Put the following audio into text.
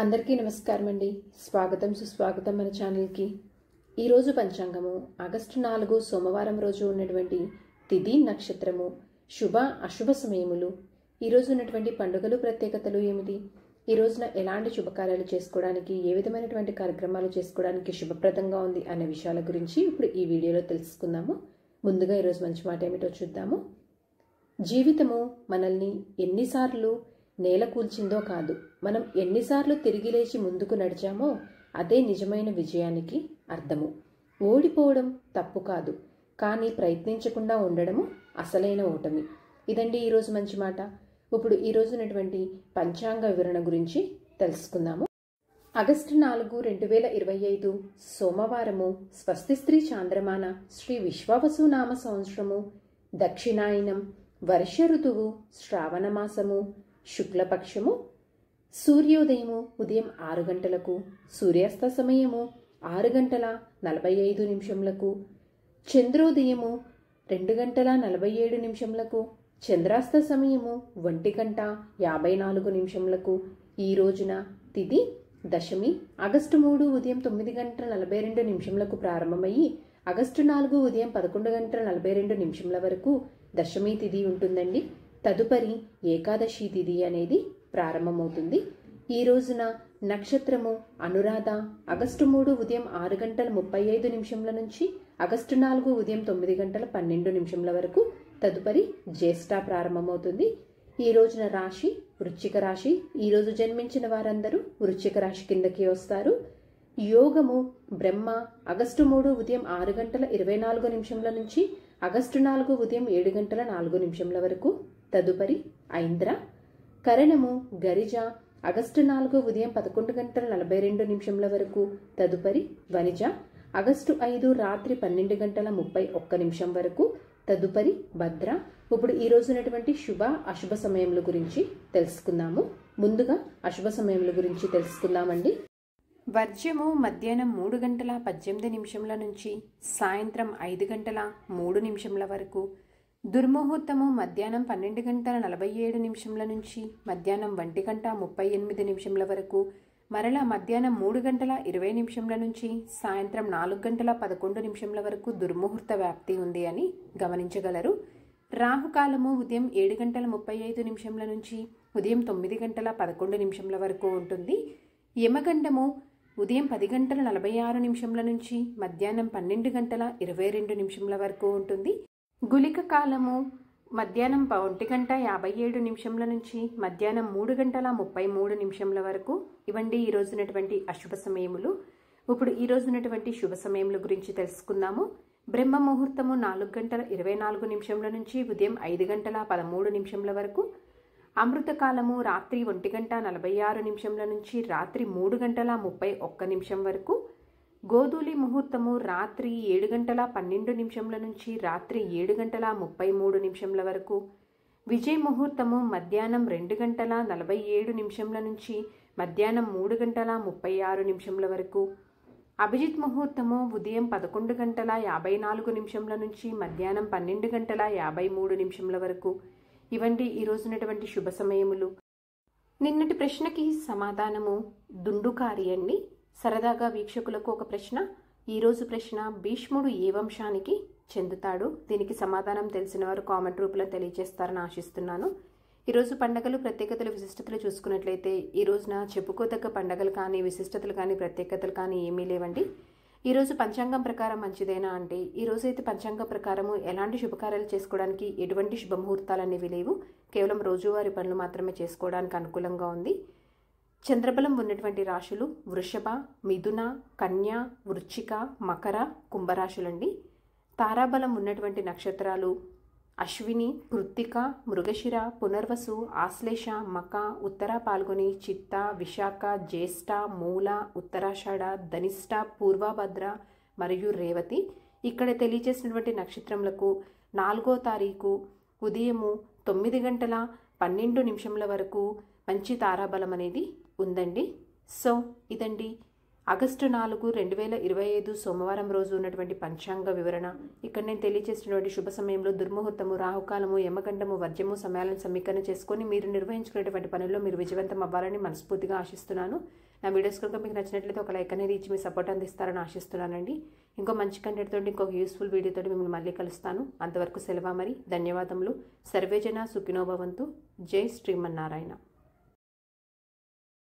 అందరికీ నమస్కారం అండి. స్వాగతం సుస్వాగతం మన ఛానల్కి. ఈరోజు పంచాంగము ఆగస్టు 4 సోమవారం రోజు ఉన్నటువంటి తిథి నక్షత్రము శుభ అశుభ సమయములు, ఈరోజు ఉన్నటువంటి పండుగలు ప్రత్యేకతలు ఏమిటి, ఈ రోజున ఎలాంటి శుభకార్యాలు చేసుకోవడానికి, ఏ విధమైనటువంటి కార్యక్రమాలు చేసుకోవడానికి శుభప్రదంగా ఉంది అనే విషయాల గురించి ఇప్పుడు ఈ వీడియోలో తెలుసుకుందాము. ముందుగా ఈరోజు మంచి మాట ఏమిటో చూద్దాము. జీవితము మనల్ని ఎన్నిసార్లు నేల కూల్చిందో కాదు, మనం ఎన్నిసార్లు తిరిగి లేచి ముందుకు నడిచామో అదే నిజమైన విజయానికి అర్థము. ఓడిపోవడం తప్పు కాదు, కానీ ప్రయత్నించకుండా ఉండడము అసలైన ఓటమి. ఇదండి ఈరోజు మంచి మాట. ఇప్పుడు ఈరోజు ఉన్నటువంటి పంచాంగ వివరణ గురించి తెలుసుకుందాము. ఆగస్టు 4, 2025 సోమవారము, స్వస్తి స్త్రీ చాంద్రమాన శ్రీ విశ్వావసు నామ సంవత్సరము, దక్షిణాయనం, వర్ష ఋతువు, శ్రావణ మాసము, శుక్లపక్షము, సూర్యోదయము ఉదయం 6 గంటలకు, సూర్యాస్త సమయము 6 గంటల 45 నిమిషములకు, చంద్రోదయము 2 గంటల 47 నిమిషములకు, చంద్రాస్త సమయము 1 గంట 54 నిమిషములకు. ఈ రోజున తిథి దశమి. ఆగస్టు 3 ఉదయం 9 గంటల 42 నిమిషములకు ప్రారంభమయ్యి ఆగస్టు 4 ఉదయం 11 గంటల 42 నిమిషముల వరకు దశమి తిథి ఉంటుందండి. తదుపరి ఏకాదశి తిథి అనేది ప్రారంభమవుతుంది. ఈ రోజున నక్షత్రము అనురాధ. ఆగస్టు 3 ఉదయం 6 గంటల 35 నిమిషముల నుంచి ఆగస్టు 4 ఉదయం 9 గంటల 12 నిమిషముల వరకు తదుపరి జ్యేష్ఠ ప్రారంభమవుతుంది. ఈ రోజున రాశి వృశ్చిక రాశి. ఈ రోజు జన్మించిన వారందరూ వృశ్చిక రాశి కిందకి వస్తారు. యోగము బ్రహ్మ. ఆగస్టు 3 ఉదయం 6 గంటల 24 నిమిషముల నుంచి ఆగస్టు 4 ఉదయం 7 గంటల 4 నిమిషముల వరకు తదుపరి ఐంద్ర. కరణము గరిజ. ఆగస్టు 4 ఉదయం 11 గంటల 42 నిమిషముల వరకు తదుపరి వనిజ. ఆగస్టు 5 రాత్రి 12 గంటల 31 నిమిషం వరకు తదుపరి భద్ర. ఇప్పుడు ఈ రోజు ఉన్నటువంటి శుభ అశుభ సమయముల గురించి తెలుసుకుందాము. ముందుగా అశుభ సమయముల గురించి తెలుసుకుందామండి. వర్జ్యము మధ్యాహ్నం 3 గంటల 18 నిమిషముల నుంచి సాయంత్రం 5 గంటల 3 నిమిషముల వరకు. దుర్ముహూర్తము మధ్యాహ్నం 12 గంటల 47 నిమిషముల నుంచి మధ్యాహ్నం 1 గంట 38 నిమిషముల వరకు. మరలా మధ్యాహ్నం 3 గంటల 20 నిమిషముల నుంచి సాయంత్రం 4 గంటల 11 నిమిషముల వరకు దుర్ముహూర్త వ్యాప్తి ఉంది అని గమనించగలరు. రాహుకాలము ఉదయం 7 గంటల 35 నిమిషముల నుంచి ఉదయం 9 గంటల 11 నిమిషముల వరకు ఉంటుంది. యమగండము ఉదయం 10 గంటల 46 నిమిషముల నుంచి మధ్యాహ్నం 12 గంటల 22 నిమిషముల వరకు ఉంటుంది. గుళిక కాలము మధ్యాహ్నం 1 గంట 57 నిమిషముల నుంచి మధ్యాహ్నం 3 గంటల 33 నిమిషముల వరకు. ఇవండి ఈ రోజునటువంటి అశుభ సమయములు. ఇప్పుడు ఈ రోజునటువంటి శుభ సమయముల గురించి తెలుసుకుందాము. బ్రహ్మ ముహూర్తము 4 గంటల 24 నిమిషముల నుంచి ఉదయం 5 గంటల 13 నిమిషముల వరకు. అమృతకాలము రాత్రి 1 గంట 46 నిమిషముల నుంచి రాత్రి 3 గంటల 31 నిమిషం వరకు. గోధూలి ముహూర్తము రాత్రి 7 గంటల 12 నిమిషముల నుంచి రాత్రి 7 గంటల 33 నిమిషముల వరకు. విజయ ముహూర్తము మధ్యాహ్నం 2 గంటల 47 నిమిషముల నుంచి మధ్యాహ్నం 3 గంటల 36 నిమిషముల వరకు. అభిజిత్ ముహూర్తము ఉదయం 11 గంటల 54 నిమిషముల నుంచి మధ్యాహ్నం 12 గంటల 53 నిమిషముల వరకు. ఇవంటి ఈ రోజునటువంటి శుభ సమయములు. నిన్నటి ప్రశ్నకి సమాధానము దుండుకారి అండి. సరదాగా వీక్షకులకు ఒక ప్రశ్న. ఈరోజు ప్రశ్న, భీష్ముడు ఏ వంశానికి చెందుతాడు? దీనికి సమాధానం తెలిసిన వారు కామెంట్ రూపంలో తెలియజేస్తారని ఆశిస్తున్నాను. ఈరోజు పండగలు ప్రత్యేకతలు విశిష్టతలు చూసుకున్నట్లయితే ఈ రోజున చెప్పుకోదగ్గ పండగలు కానీ విశిష్టతలు కానీ ప్రత్యేకతలు కానీ ఏమీ లేవండి. ఈరోజు పంచాంగం ప్రకారం మంచిదేనా అంటే ఈ రోజైతే పంచాంగం ప్రకారము ఎలాంటి శుభకార్యాలు చేసుకోవడానికి ఎటువంటి శుభముహూర్తాలు అనేవి లేవు. కేవలం రోజువారీ పనులు మాత్రమే చేసుకోవడానికి అనుకూలంగా ఉంది. చంద్రబలం ఉన్నటువంటి రాశులు వృషభ, మిథున, కన్య, వృశ్చిక, మకర, కుంభరాశులండి. తారాబలం ఉన్నటువంటి నక్షత్రాలు అశ్విని, కృత్తిక, మృగశిర, పునర్వసు, ఆశ్లేష, మక, ఉత్తర పాల్గొని, చిత్త, విశాఖ, జ్యేష్ఠ, మూల, ఉత్తరాషాఢ, ధనిష్ట, పూర్వభద్ర మరియు రేవతి. ఇక్కడ తెలియజేసినటువంటి నక్షత్రములకు 4వ తారీఖు ఉదయము 9 గంటల 12 నిమిషముల వరకు మంచి తారాబలం అనేది ఉందండి. సో ఇదండి ఆగస్టు 4, 2025 సోమవారం రోజు ఉన్నటువంటి పంచాంగ వివరణ. ఇక్కడ నేను తెలియజేసినటువంటి శుభ సమయంలో దుర్ముహూర్తము, రాహుకాలము, యమగండము, వర్జ్యము సమయాలను సమీకరణ చేసుకొని మీరు నిర్వహించుకునేటువంటి పనుల్లో మీరు విజయవంతం అవ్వాలని మనస్ఫూర్తిగా ఆశిస్తున్నాను. నా వీడియోస్ కనుక మీకు నచ్చినట్లయితే ఒక లైక్ అనేది ఇచ్చి మీ సపోర్ట్ అందిస్తారని ఆశిస్తున్నానండి. ఇంకో మంచి కంటెంట్ తోటి ఇంకొక యూస్ఫుల్ వీడియోతో మిమ్మల్ని మళ్ళీ కలుస్తాను. అంతవరకు సెలవు మరి. ధన్యవాదములు. సర్వేజన సుఖినో భవంతు. జై శ్రీమన్నారాయణ.